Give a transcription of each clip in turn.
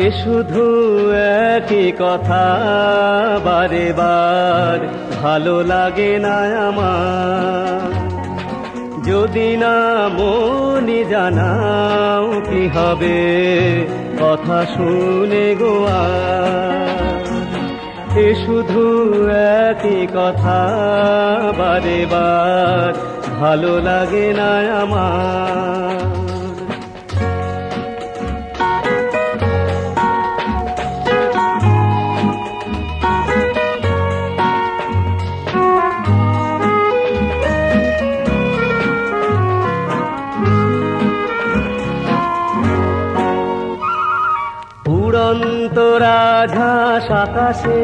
এ শুধু একই কথা বারে বার ভালো লাগে না আমার, যদি না মনি জানাও কি হবে কথা শুনে গো আর। এ শুধু একই কথা বারে বার ভালো লাগে না আমার। উড়ন্ত রাজহাঁস আকাশে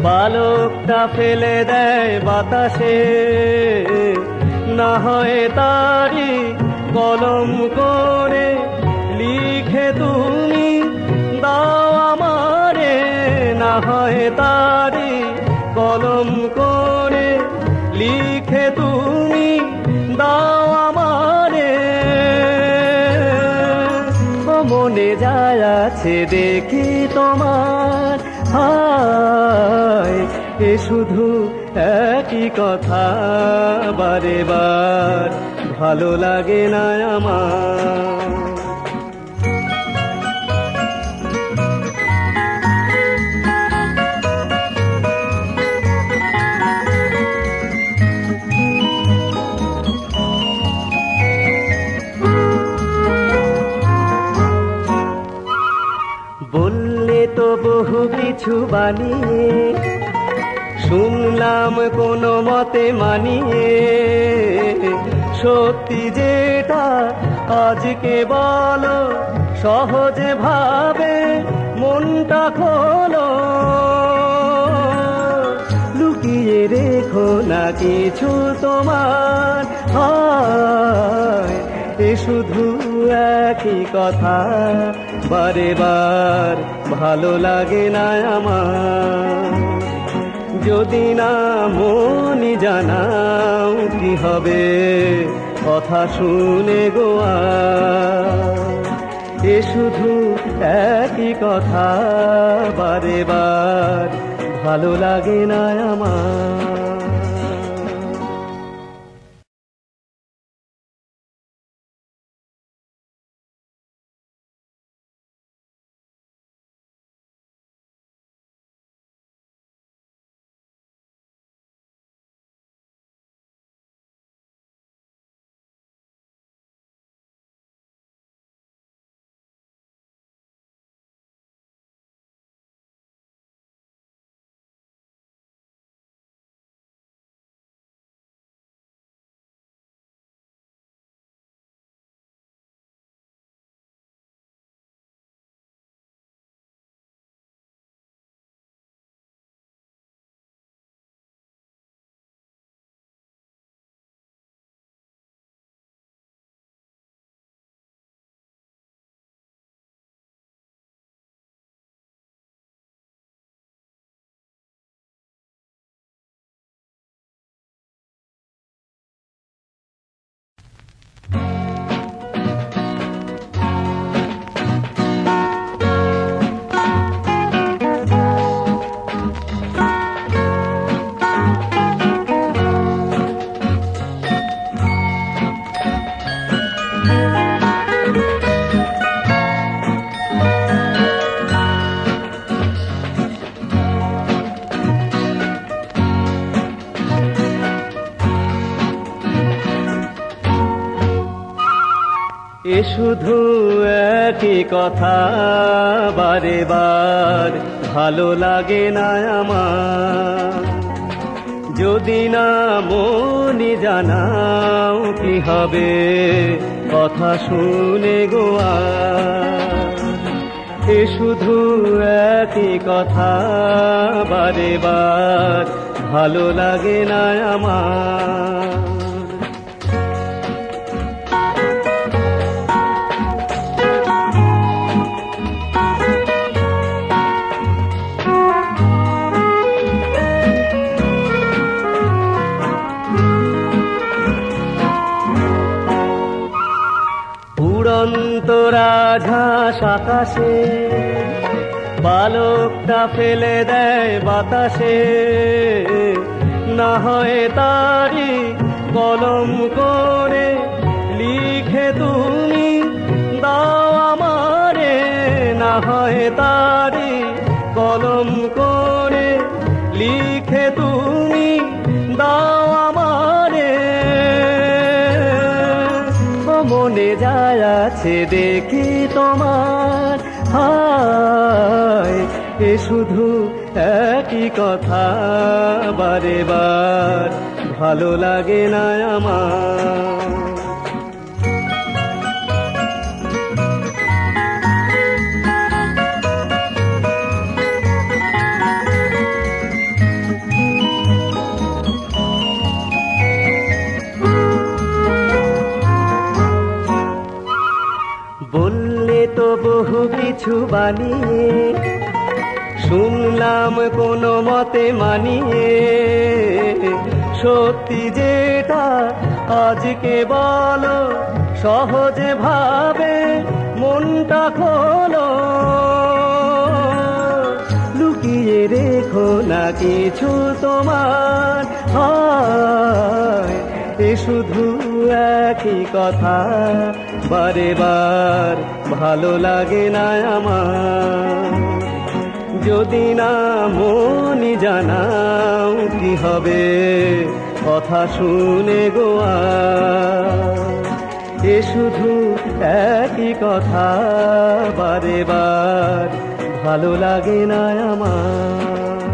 বালকটা ফেলে দেয় বাতাসে, না হয় তারি কলম করে লিখে তুমি দাও আমারে, না হয় তারি কলম করে লিখে তুমি দাও আমারে। মনে যায় আছে দেখি তোমার, হায় এ শুধু একই কথা বারে বার ভালো লাগে না আমার। বললে তো বহু কিছু বানিয়ে, শুনলাম কোনো মতে মানিয়ে, সত্যি যেটা আজকে বলো সহজে ভাবে মনটা খোলো, লুকিয়ে রেখো না কিছু তোমার, হায় এ শুধু একই কথা বারে বার ভালো লাগে না আমার, যদি না মনি জানাও কি হবে কথা শুনে গো আর। এ শুধু একই কথা বারে বার ভালো লাগে না আমার। এ শুধু একই কথা বারে বার ভালো লাগে না আমার, যদি না মনি জানাও কি হবে কথা শুনে গো আর। এ শুধু একই কথা বারে বার ভালো লাগে না আমার। উড়ন্ত রাজহাঁস আকাশে, পালকটা ফেলে দেয় বাতাসে। না হয় তারি কলম করে লিখে তুমি দাও আমারে, না হয় তারি কলম করে লিখে তুমি দাও আমারে। মনে যায় আছে দেখি তোমার, হায় এ শুধু একই কথা বারে বার, ভালো লাগে না আমার। বললে তো বহু কিছু বানিয়ে, শুনলাম কোনো মতে মানিয়ে। সত্যি যেটা আজকে বলো, সহজে ভাবে মনটা খোলো। লুকিয়ে রেখো না কিছু তোমার, হয় এ শুধু একই কথা বারে বার, ভালো লাগে না আমার। যদি না মনি জানাও কি হবে কথা শুনে গোয়া, এ শুধু একই কথা বারে বার, ভালো লাগে না আমার।